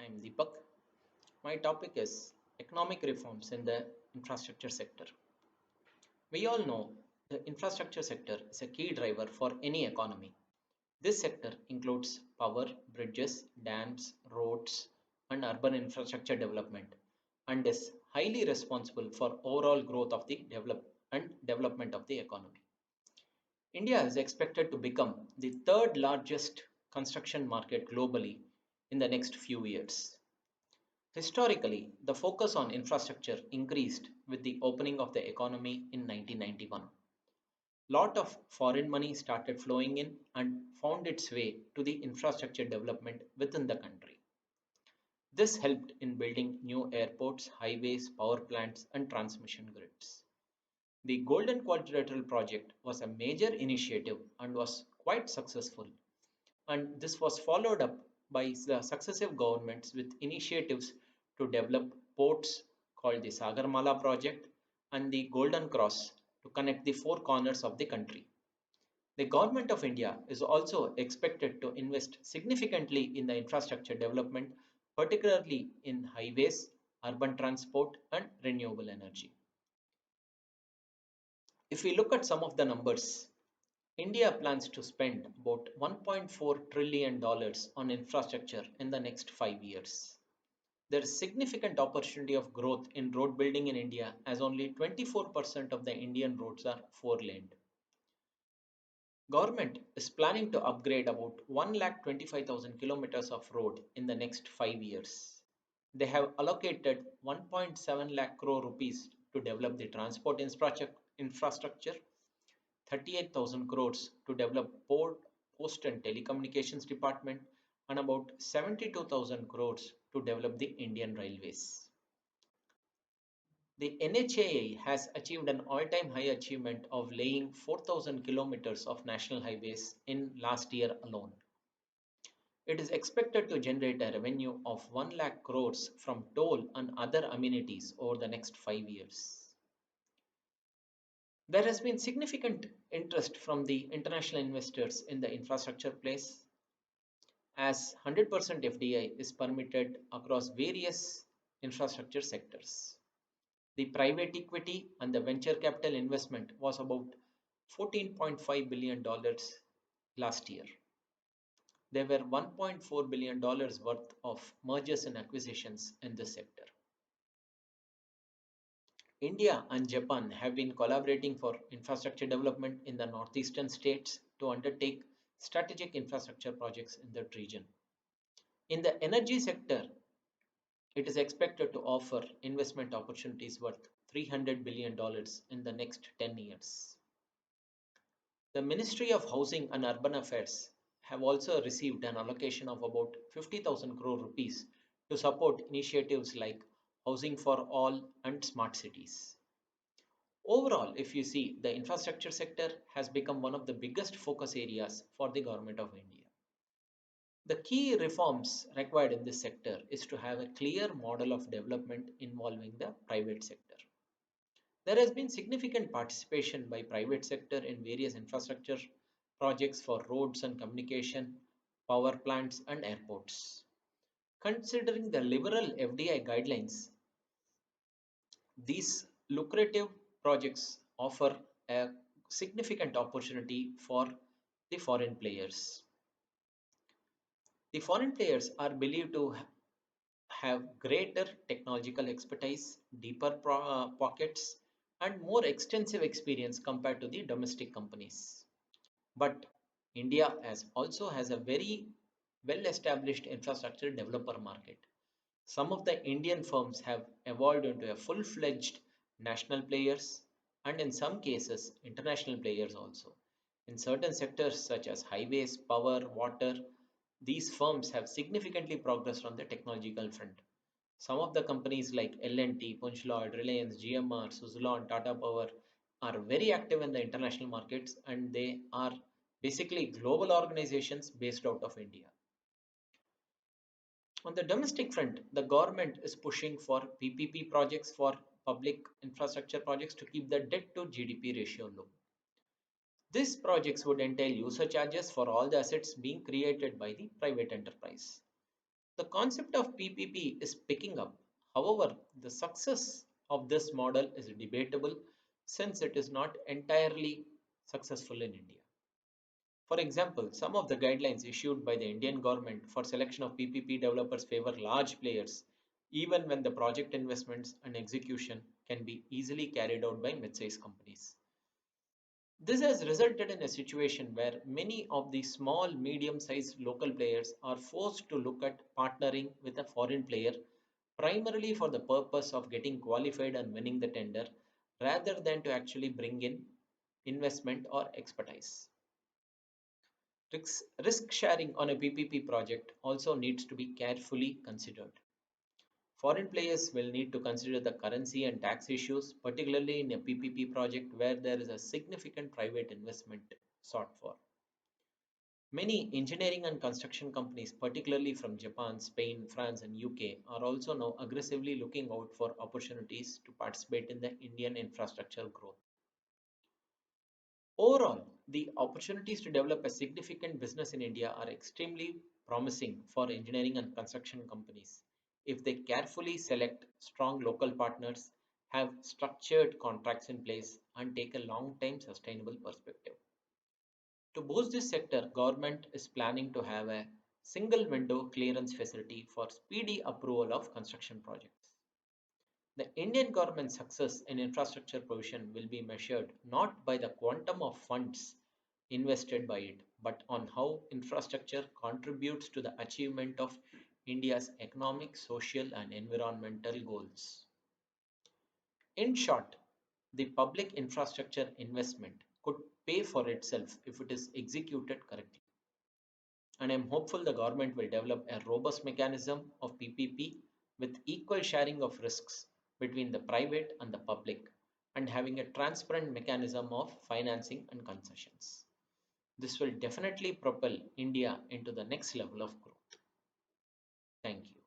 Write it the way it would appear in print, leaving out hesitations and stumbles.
I'm Deepak. My topic is economic reforms in the infrastructure sector. We all know the infrastructure sector is a key driver for any economy. This sector includes power, bridges, dams, roads, and urban infrastructure development and is highly responsible for overall growth of the development of the economy. India is expected to become the third largest construction market globally in the next few years. Historically, the focus on infrastructure increased with the opening of the economy in 1991. Lot of foreign money started flowing in and found its way to the infrastructure development within the country. This helped in building new airports, highways, power plants, and transmission grids. The Golden Quadrilateral project was a major initiative and was quite successful, and this was followed up by the successive governments with initiatives to develop ports called the Sagarmala project and the Golden Cross to connect the four corners of the country. The government of India is also expected to invest significantly in the infrastructure development, particularly in highways, urban transport, and renewable energy. If we look at some of the numbers, India plans to spend about $1.4 trillion on infrastructure in the next 5 years. There is significant opportunity of growth in road building in India as only 24% of the Indian roads are four-laned. Government is planning to upgrade about 1,25,000 kilometers of road in the next 5 years. They have allocated 1.7 lakh crore rupees to develop the transport infrastructure, 38,000 crores to develop port, post and telecommunications department, and about 72,000 crores to develop the Indian Railways. The NHAI has achieved an all-time high achievement of laying 4,000 kilometers of national highways in last year alone. It is expected to generate a revenue of 1 lakh crores from toll and other amenities over the next 5 years. There has been significant interest from the international investors in the infrastructure place as 100% FDI is permitted across various infrastructure sectors. The private equity and the venture capital investment was about $14.5 billion last year. There were $1.4 billion worth of mergers and acquisitions in this sector. India and Japan have been collaborating for infrastructure development in the northeastern states to undertake strategic infrastructure projects in that region. In the energy sector, it is expected to offer investment opportunities worth $300 billion in the next 10 years. The Ministry of Housing and Urban Affairs have also received an allocation of about 50,000 crore rupees to support initiatives like Housing for All and Smart Cities. Overall, if you see, the infrastructure sector has become one of the biggest focus areas for the Government of India. The key reforms required in this sector is to have a clear model of development involving the private sector. There has been significant participation by private sector in various infrastructure projects for roads and communication, power plants and airports. Considering the liberal FDI guidelines, these lucrative projects offer a significant opportunity for the foreign players. The foreign players are believed to have greater technological expertise, deeper pockets, and more extensive experience compared to the domestic companies. But India also has a very well established infrastructure developer market. Some of the Indian firms have evolved into a full fledged national players and in some cases international players also. In certain sectors such as highways, power, water, these firms have significantly progressed on the technological front. Some of the companies like L&T, Punch Lloyd, Reliance, GMR, Suzlon, Tata Power are very active in the international markets and they are basically global organizations based out of India. On the domestic front, the government is pushing for PPP projects for public infrastructure projects to keep the debt to GDP ratio low. These projects would entail user charges for all the assets being created by the private enterprise. The concept of PPP is picking up. However, the success of this model is debatable since it is not entirely successful in India. For example, some of the guidelines issued by the Indian government for selection of PPP developers favor large players, even when the project investments and execution can be easily carried out by mid-sized companies. This has resulted in a situation where many of the small, medium-sized local players are forced to look at partnering with a foreign player primarily for the purpose of getting qualified and winning the tender rather than to actually bring in investment or expertise. Risk sharing on a PPP project also needs to be carefully considered. Foreign players will need to consider the currency and tax issues, particularly in a PPP project where there is a significant private investment sought for. Many engineering and construction companies, particularly from Japan, Spain, France, and UK, are also now aggressively looking out for opportunities to participate in the Indian infrastructure growth. Overall, the opportunities to develop a significant business in India are extremely promising for engineering and construction companies if they carefully select strong local partners, have structured contracts in place, and take a long-term sustainable perspective. To boost this sector, government is planning to have a single window clearance facility for speedy approval of construction projects. The Indian government's success in infrastructure provision will be measured not by the quantum of funds invested by it, but on how infrastructure contributes to the achievement of India's economic, social, and environmental goals. In short, the public infrastructure investment could pay for itself if it is executed correctly. And I'm hopeful the government will develop a robust mechanism of PPP with equal sharing of risks between the private and the public and having a transparent mechanism of financing and concessions. This will definitely propel India into the next level of growth. Thank you.